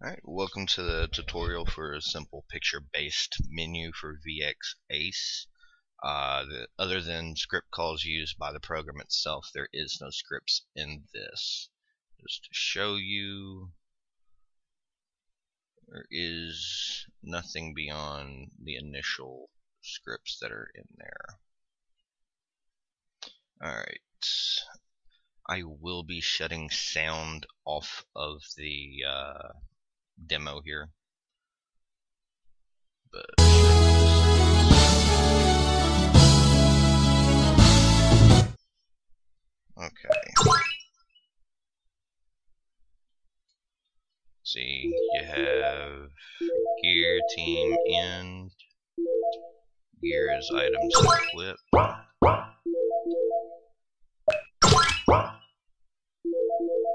Alright, welcome to the tutorial for a simple picture-based menu for VX Ace. Other than script calls used by the program itself, there is no scripts in this. Just to show you, there is nothing beyond the initial scripts that are in there. Alright, I will be shutting sound off of the demo here, but okay. See, you have gear, team, end. Gear is items equip.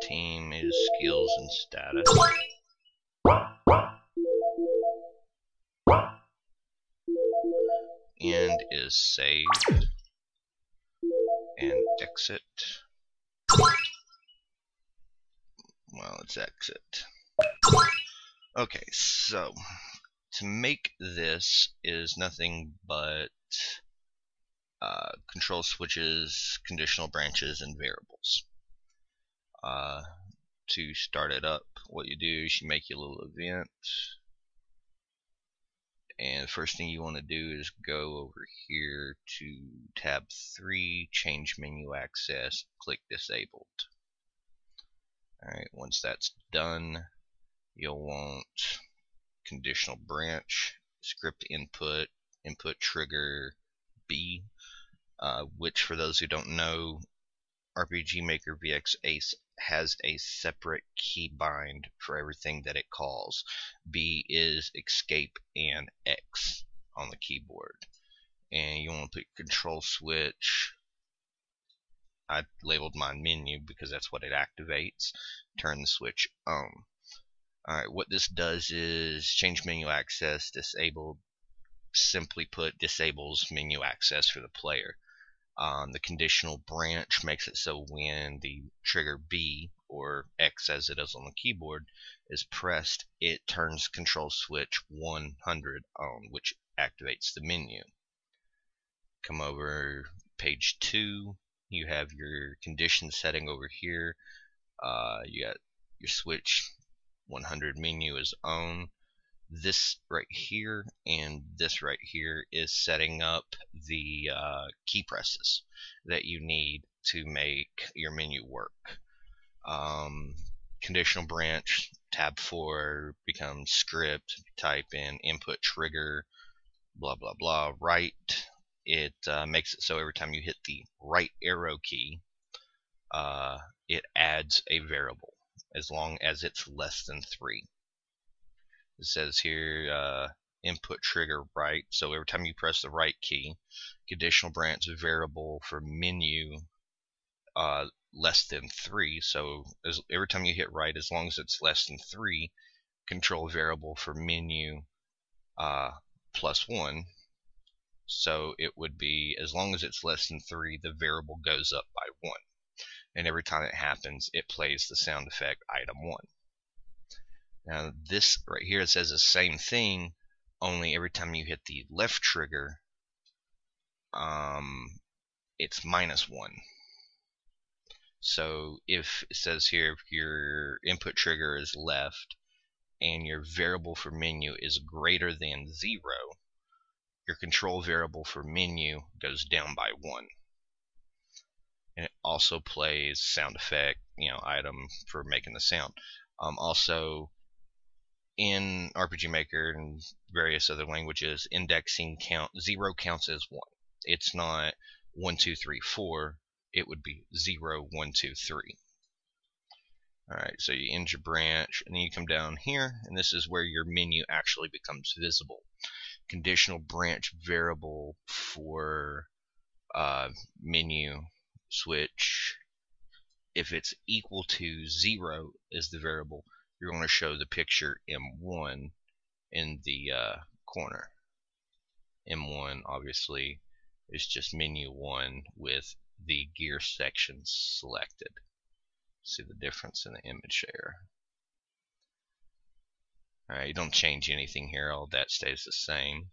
Team is skills and status. End is save and exit. Well, it's exit. Okay, so to make this is nothing but control switches, conditional branches, and variables. To start it up, what you do is you make your little event, and the first thing you want to do is go over here to tab 3, change menu access, click disabled. Alright, once that's done, you'll want conditional branch, script input, input trigger B, which for those who don't know, RPG Maker VX Ace has a separate keybind for everything that it calls. B is escape and X on the keyboard. And you want to put control switch. I labeled mine menu because that's what it activates. Turn the switch on. Alright, what this does is change menu access, disabled. Simply put, disables menu access for the player. The conditional branch makes it so when the trigger B, or X as it is on the keyboard, is pressed, it turns control switch 100 on, which activates the menu. Come over page 2, you have your condition setting over here. You got your switch 100 menu is on. This right here and this right here is setting up the key presses that you need to make your menu work. Conditional branch, tab 4 becomes script, type in input trigger, blah blah blah, right. It makes it so every time you hit the right arrow key, it adds a variable as long as it's less than 3. It says here input trigger right, so every time you press the right key, conditional branch variable for menu less than 3, so every time you hit right, as long as it's less than 3, control variable for menu +1, so it would be as long as it's less than 3, the variable goes up by 1, and every time it happens it plays the sound effect item 1. Now this right here, it says the same thing, only every time you hit the left trigger, it's -1. So if it says here, if your input trigger is left and your variable for menu is greater than 0, your control variable for menu goes down by 1. And it also plays sound effect, item for making the sound. Also, in RPG Maker and various other languages, indexing 0 counts as 1. It's not 1, 2, 3, 4. It would be 0, 1, 2, 3. Alright, so you end your branch, and then you come down here, and this is where your menu actually becomes visible. Conditional branch variable for menu switch, if it's equal to 0 is the variable, you're going to show the picture M1 in the corner. M1 obviously is just menu 1 with the gear section selected. See the difference in the image there. Alright, you don't change anything here, all that stays the same.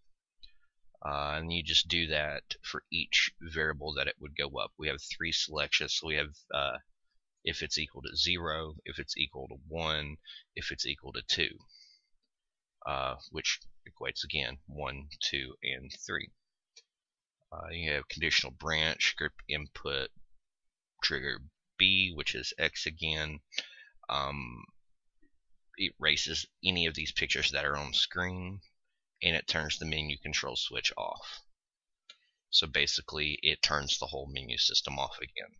And you just do that for each variable that it would go up. We have 3 selections, so we have if it's equal to 0, if it's equal to 1, if it's equal to 2, which equates again 1, 2, and 3. You have conditional branch, script input, trigger B, which is X again. It erases any of these pictures that are on screen, and it turns the menu control switch off. So basically, it turns the whole menu system off again.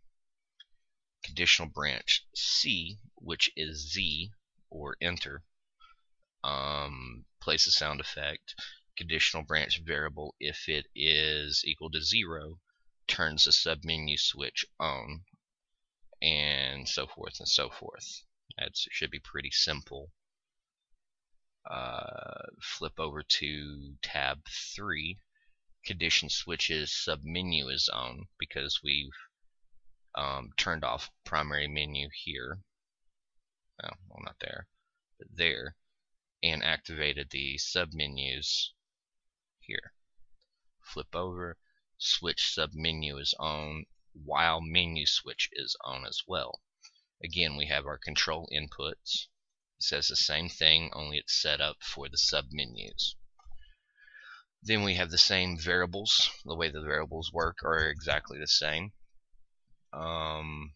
Conditional branch C, which is Z or enter, plays a sound effect. Conditional branch variable, if it is equal to 0, turns the submenu switch on, and so forth and so forth. That should be pretty simple. Flip over to tab 3. Condition switches submenu is on because we've turned off primary menu here. Oh, well, not there, but there, and activated the submenus here. Flip over, switch submenu is on while menu switch is on as well. Again, we have our control inputs. It says the same thing, only it's set up for the submenus. Then we have the same variables. The way the variables work are exactly the same. It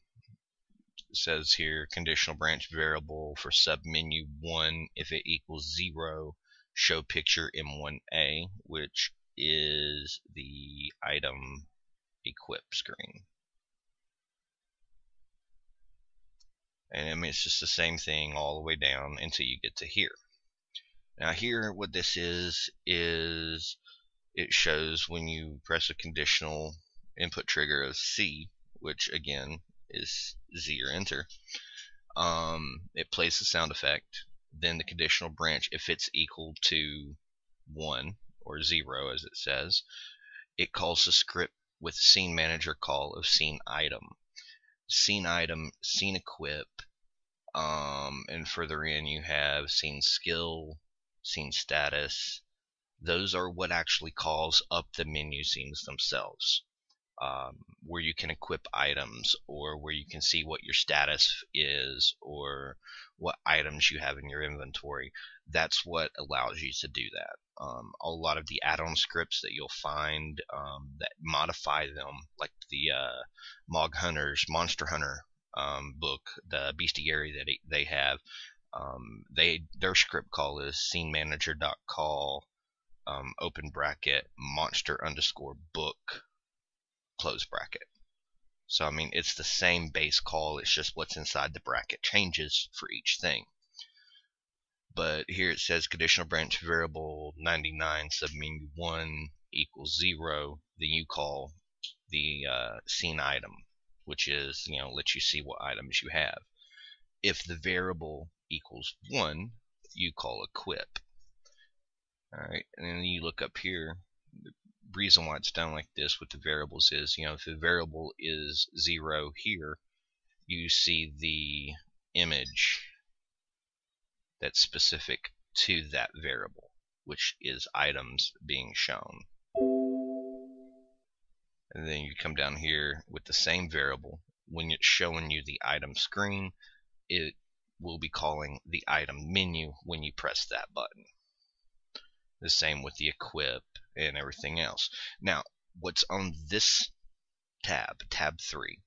says here conditional branch variable for submenu 1, if it equals 0, show picture M1A, which is the item equip screen. And I mean, it's just the same thing all the way down until you get to here. Now here, what this is it shows when you press a conditional input trigger of C, which again is Z or enter, it plays the sound effect. Then the conditional branch, if it's equal to 1 or 0 as it says, it calls the script with scene manager call of scene item. Scene item, scene equip, and further in you have scene skill, scene status. Those are what actually calls up the menu scenes themselves, where you can equip items, or where you can see what your status is, or what items you have in your inventory. That's what allows you to do that. A lot of the add-on scripts that you'll find that modify them, like the Mog Hunters, Monster Hunter book, the bestiary that they have, their script call is scenemanager.call open bracket monster underscore book close bracket. So I mean, it's the same base call, it's just what's inside the bracket changes for each thing. But here it says conditional branch variable 99 submenu 1 equals 0. Then you call the scene item, which is, lets you see what items you have. If the variable equals 1, you call equip. Alright, and then you look up here. The reason why it's done like this with the variables is, if the variable is 0 here, you see the image that's specific to that variable, which is items being shown. And then you come down here with the same variable. When it's showing you the item screen, it will be calling the item menu when you press that button. The same with the equip and everything else. Now, what's on this tab, tab 3,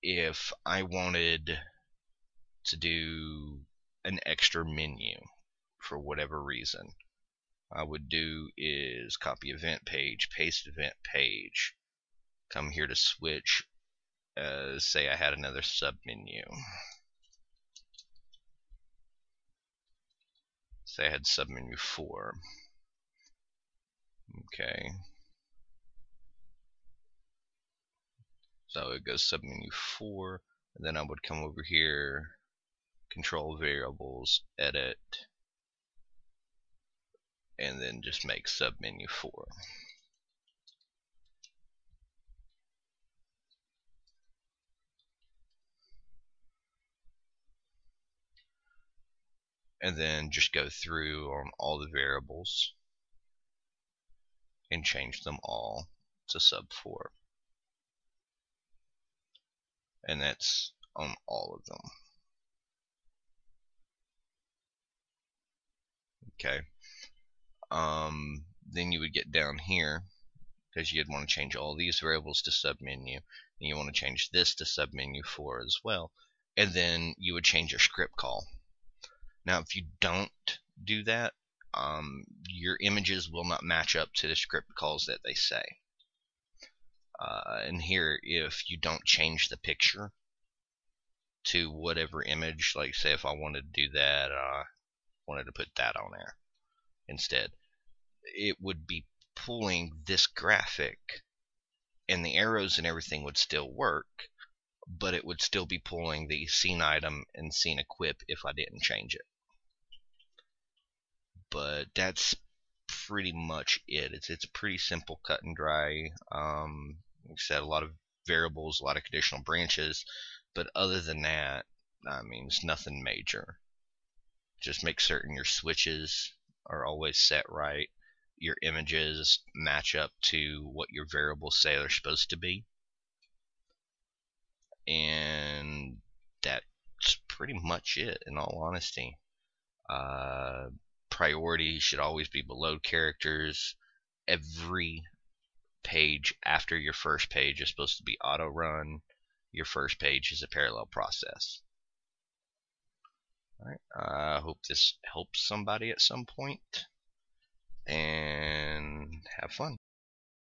if I wanted to do an extra menu for whatever reason, I would do is copy event page, paste event page, come here to switch, say I had another submenu. Say I had submenu 4. Okay. So it goes submenu 4, and then I would come over here, control variables, edit, and then just make submenu 4. and then just go through on all the variables and change them all to sub 4. And that's on all of them. Okay. Then you would get down here, because you'd want to change all these variables to submenu, and you want to change this to submenu 4 as well, and then you would change your script call. Now if you don't do that, your images will not match up to the script calls that they say. And here, if you don't change the picture to whatever image, like say if I wanted to do that, wanted to put that on there instead, it would be pulling this graphic, and the arrows and everything would still work, but it would still be pulling the scene item and scene equip if I didn't change it. But that's pretty much it. It's pretty simple, cut and dry. Like I said, a lot of variables, a lot of conditional branches, but other than that, I mean, it's nothing major. Just make certain your switches are always set right, your images match up to what your variables say they're supposed to be, and that's pretty much it, in all honesty. Priority should always be below characters. Every page after your first page is supposed to be auto run. Your first page is a parallel process. Alright, I hope this helps somebody at some point, and have fun.